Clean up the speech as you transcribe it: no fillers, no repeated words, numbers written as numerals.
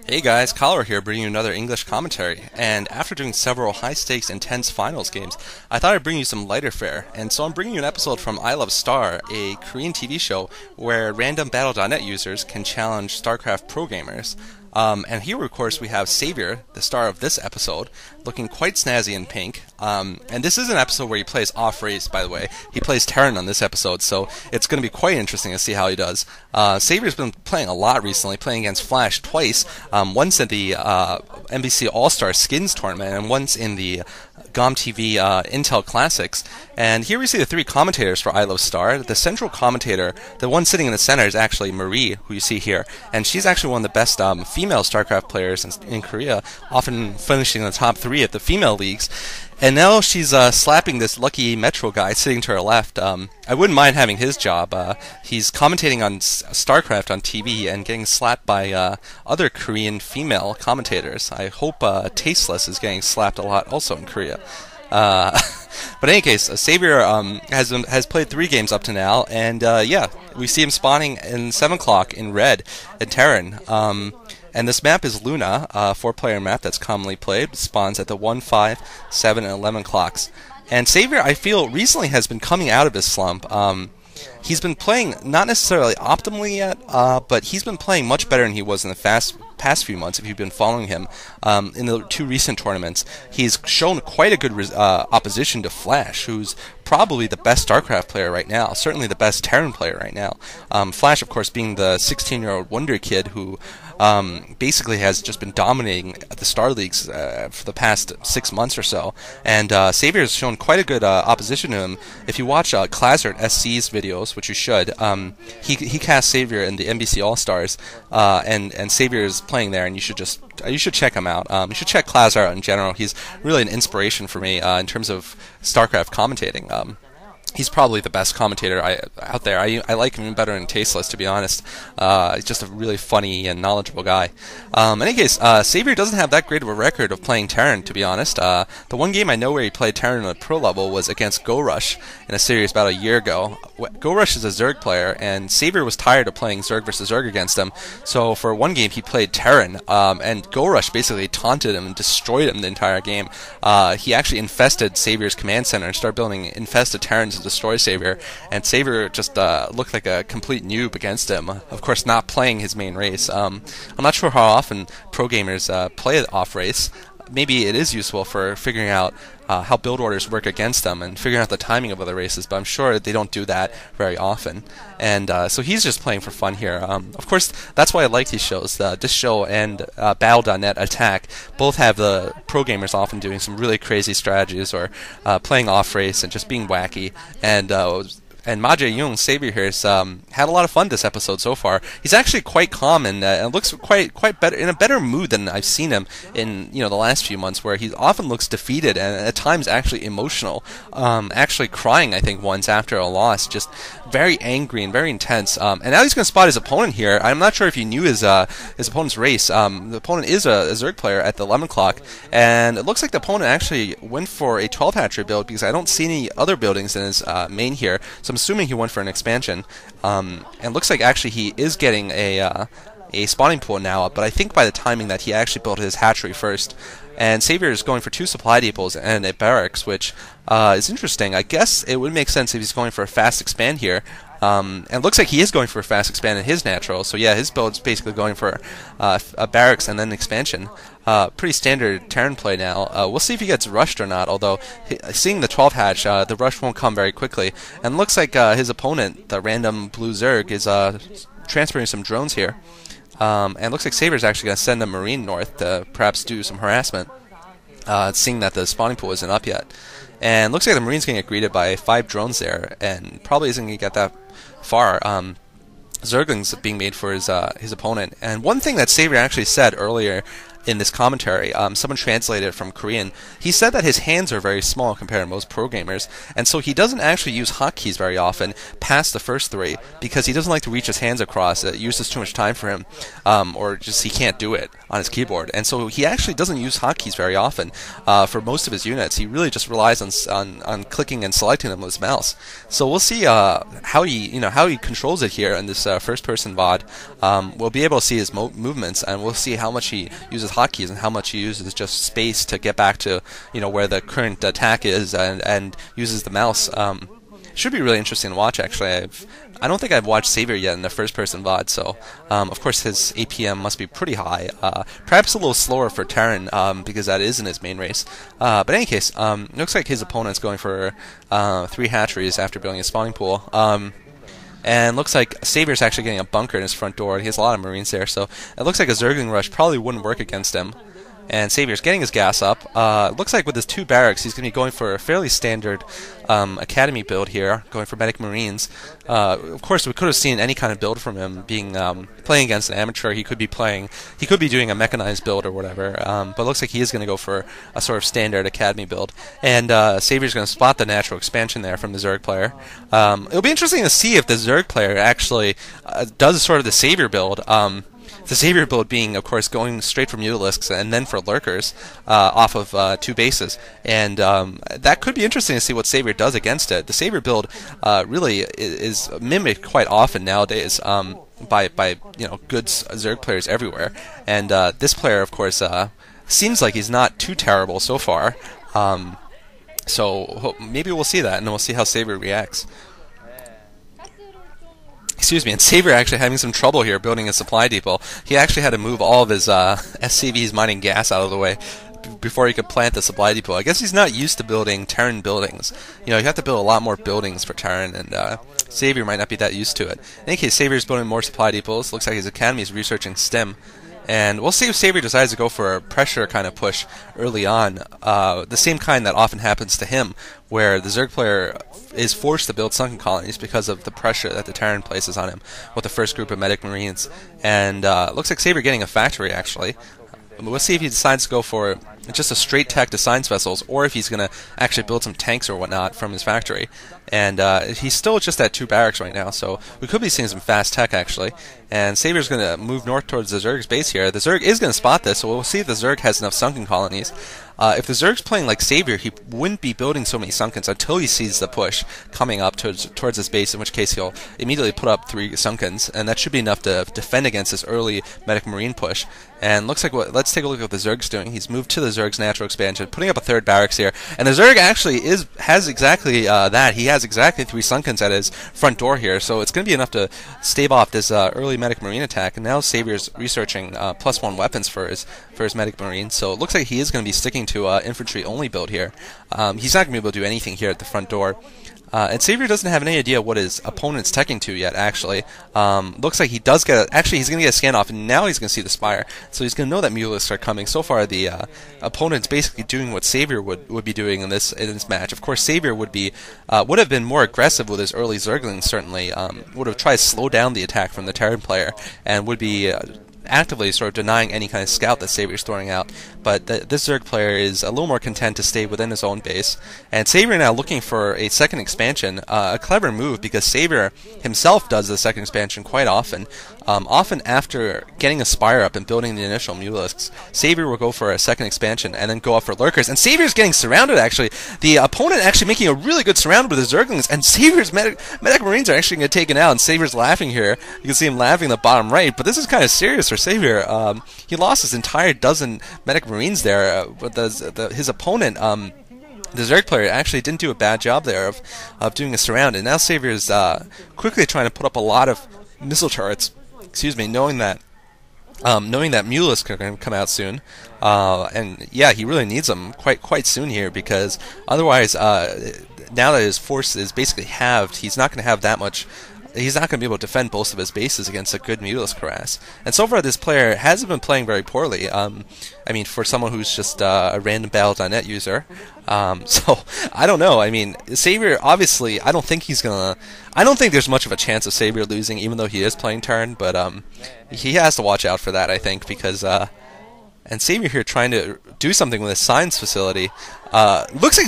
Hey guys, Collar here bringing you another English commentary, and after doing several high-stakes, intense finals games, I thought I'd bring you some lighter fare, and so I'm bringing you an episode from I Love Star, a Korean TV show where random Battle.net users can challenge StarCraft pro gamers. And here, of course, we have Savior, the star of this episode, looking quite snazzy in pink. And this is an episode where he plays off-race, by the way. He plays Terran on this episode, so it's going to be quite interesting to see how he does. Savior's been playing a lot recently, playing against Flash twice, once in the NBC All-Star Skins tournament, and once in the GOM TV Intel Classics. And here we see the three commentators for I Love Star. The central commentator, the one sitting in the center, is actually Marie, who you see here. And she's actually one of the best female StarCraft players in Korea, often finishing in the top 3 at the female leagues. And now she's slapping this lucky Metro guy sitting to her left. I wouldn't mind having his job. He's commentating on StarCraft on TV and getting slapped by other Korean female commentators. I hope Tasteless is getting slapped a lot also in Korea. But in any case, Savior has played 3 games up to now, and yeah, we see him spawning in 7 o'clock in red at Terran. And this map is Luna, a 4-player map that's commonly played. Spawns at the 1, 5, 7, and 11 clocks. And Savior, I feel, recently has been coming out of his slump. He's been playing not necessarily optimally yet, but he's been playing much better than he was in the past few months. If you've been following him in the 2 recent tournaments, he's shown quite a good opposition to Flash, who's probably the best StarCraft player right now, certainly the best Terran player right now. Flash, of course, being the 16-year-old wonder kid who basically has just been dominating the Star Leagues for the past 6 months or so. And Savior has shown quite a good opposition to him. If you watch Klazert SC's videos, which you should, he cast Savior in the NBC All-Stars, and Savior is playing there, and you should check him out. You should check Klazert out in general. He's really an inspiration for me in terms of StarCraft commentating. He's probably the best commentator out there. I like him better than Tasteless, to be honest. He's just a really funny and knowledgeable guy. In any case, Savior doesn't have that great of a record of playing Terran, to be honest. The one game I know where he played Terran on a pro level was against GoRush in a series about a year ago. GoRush is a Zerg player, and Savior was tired of playing Zerg versus Zerg against him. So for one game, he played Terran, and GoRush basically taunted him and destroyed him the entire game. He actually infested Savior's command center and started building infested Terrans to destroy Savior, and Savior just looked like a complete noob against him. Of course, not playing his main race. I'm not sure how often pro gamers play off race. Maybe it is useful for figuring out how build orders work against them and figuring out the timing of other races, but I'm sure they don't do that very often. And so he's just playing for fun here. Of course, that's why I like these shows. This show and Battle.net Attack both have the pro gamers often doing some really crazy strategies or playing off race and just being wacky. And Ma Jae-young, Savior here, has had a lot of fun this episode so far. He's actually quite calm and looks quite better, in a better mood than I've seen him in the last few months, where he often looks defeated and at times actually emotional, actually crying I think once after a loss, just very angry and very intense. And now he's going to spot his opponent here. I'm not sure if he knew his opponent's race. The opponent is a Zerg player at the 11 o'clock, and it looks like the opponent actually went for a 12 hatchery build because I don't see any other buildings in his main here. So I'm assuming he went for an expansion, and looks like actually he is getting a spawning pool now, but I think by the timing that he actually built his hatchery first. And Savior is going for 2 supply depots and a barracks, which is interesting. I guess it would make sense if he's going for a fast expand here. And it looks like he is going for a fast expand in his natural, so yeah, his build is basically going for a barracks and then expansion. Pretty standard Terran play now. We'll see if he gets rushed or not, although seeing the 12 hatch, the rush won't come very quickly. And it looks like his opponent, the random blue Zerg, is transferring some drones here. And it looks like Savior's actually going to send a Marine north to perhaps do some harassment, seeing that the spawning pool isn't up yet. And it looks like the Marine's going to get greeted by 5 drones there, and probably isn't going to get that far. Zerglings being made for his opponent. And one thing that Savior actually said earlier in this commentary. Someone translated it from Korean. He said that his hands are very small compared to most pro gamers, and so he doesn't actually use hotkeys very often past the first 3 because he doesn't like to reach his hands across. It uses too much time for him, or just he can't do it on his keyboard. And so he actually doesn't use hotkeys very often for most of his units. He really just relies on clicking and selecting them with his mouse. So we'll see how he controls it here in this first-person VOD. We'll be able to see his movements, and we'll see how much he uses hotkeys and how much he uses just space to get back to where the current attack is, and uses the mouse. Should be really interesting to watch, actually. I don't think I've watched Savior yet in the first-person VOD, so of course his APM must be pretty high. Perhaps a little slower for Terran, because that is in his main race. But in any case, it looks like his opponent's going for 3 hatcheries after building a spawning pool. And looks like Savior's actually getting a bunker in his front door. He has a lot of Marines there, so it looks like a Zergling rush probably wouldn't work against him. And Savior's getting his gas up. Looks like with his 2 barracks, he's going to be going for a fairly standard academy build here, going for medic Marines. Of course, we could have seen any kind of build from him, being playing against an amateur. He could be doing a mechanized build or whatever. But it looks like he is going to go for a sort of standard academy build. And Savior's going to spot the natural expansion there from the Zerg player. It'll be interesting to see if the Zerg player actually does sort of the Savior build. The Savior build being, of course, going straight for Mutalisks and then for Lurkers off of 2 bases. And that could be interesting to see what Savior does against it. The Savior build really is mimicked quite often nowadays by good Zerg players everywhere. And this player, of course, seems like he's not too terrible so far. So maybe we'll see that, and then we'll see how Savior reacts. Excuse me, and Savior actually having some trouble here building a supply depot. He actually had to move all of his SCVs mining gas out of the way before he could plant the supply depot. I guess he's not used to building Terran buildings. You have to build a lot more buildings for Terran, and Savior might not be that used to it. In any case, Savior's building more supply depots. Looks like his academy is researching STEM. And we'll see if Savior decides to go for a pressure kind of push early on, the same kind that often happens to him, where the Zerg player is forced to build sunken colonies because of the pressure that the Terran places on him with the first group of medic Marines. And looks like Savior getting a factory, actually. We'll see if he decides to go for just a straight tech to science vessels, or if he's going to actually build some tanks or whatnot from his factory. And he's still just at 2 barracks right now, so we could be seeing some fast tech, actually. And Savior's going to move north towards the Zerg's base here. The Zerg is going to spot this, so we'll see if the Zerg has enough sunken colonies. If the Zerg's playing like Savior, he wouldn't be building so many sunkens until he sees the push coming up towards his base, in which case he'll immediately put up 3 sunkens, and that should be enough to defend against this early medic Marine push. And looks like let's take a look at what the Zerg's doing. He's moved to the Zerg's natural expansion, putting up a 3rd barracks here, and the Zerg actually has exactly that. He has exactly 3 sunkens at his front door here, so it's going to be enough to stave off this early medic Marine attack. And now Savior's researching +1 weapons for his medic Marine, so it looks like he is going to be sticking to infantry only build here. He's not going to be able to do anything here at the front door. And Savior doesn't have any idea what his opponent's teching to yet, actually. Looks like he does get actually, he's going to get a scan off, and now he's going to see the Spire. So he's going to know that Mutalisks are coming. So far, the opponent's basically doing what Savior would be doing in this match. Of course, Savior would have been more aggressive with his early Zerglings, certainly. Would have tried to slow down the attack from the Terran player, and would be actively sort of denying any kind of scout that Savior's throwing out. But this Zerg player is a little more content to stay within his own base. And Savior now looking for a second expansion, a clever move, because Savior himself does the second expansion quite often. Often after getting a Spire up and building the initial Mutalisks, Savior will go for a second expansion and then go up for Lurkers. And Savior's getting surrounded, actually. The opponent actually making a really good surround with his Zerglings, and Savior's medic Marines are actually going to get taken out, and Savior's laughing here. You can see him laughing in the bottom right, but this is kind of serious for Savior. He lost his entire dozen medic Marines there, but his opponent, the Zerg player, actually didn't do a bad job there of doing a surround, and now Savior's quickly trying to put up a lot of missile turrets. Excuse me, knowing that Mutalisks are going to come out soon, and yeah, he really needs them quite soon here, because otherwise, now that his force is basically halved, he's not going to have that much. He's not going to be able to defend both of his bases against a good Mutalisk harass. And so far, this player hasn't been playing very poorly. I mean, for someone who's just a random Battle.net user. So, I don't know. I mean, Savior, obviously, I don't think there's much of a chance of Savior losing, even though he is playing Terran. But he has to watch out for that, I think, because And Savior here trying to do something with a science facility. Looks like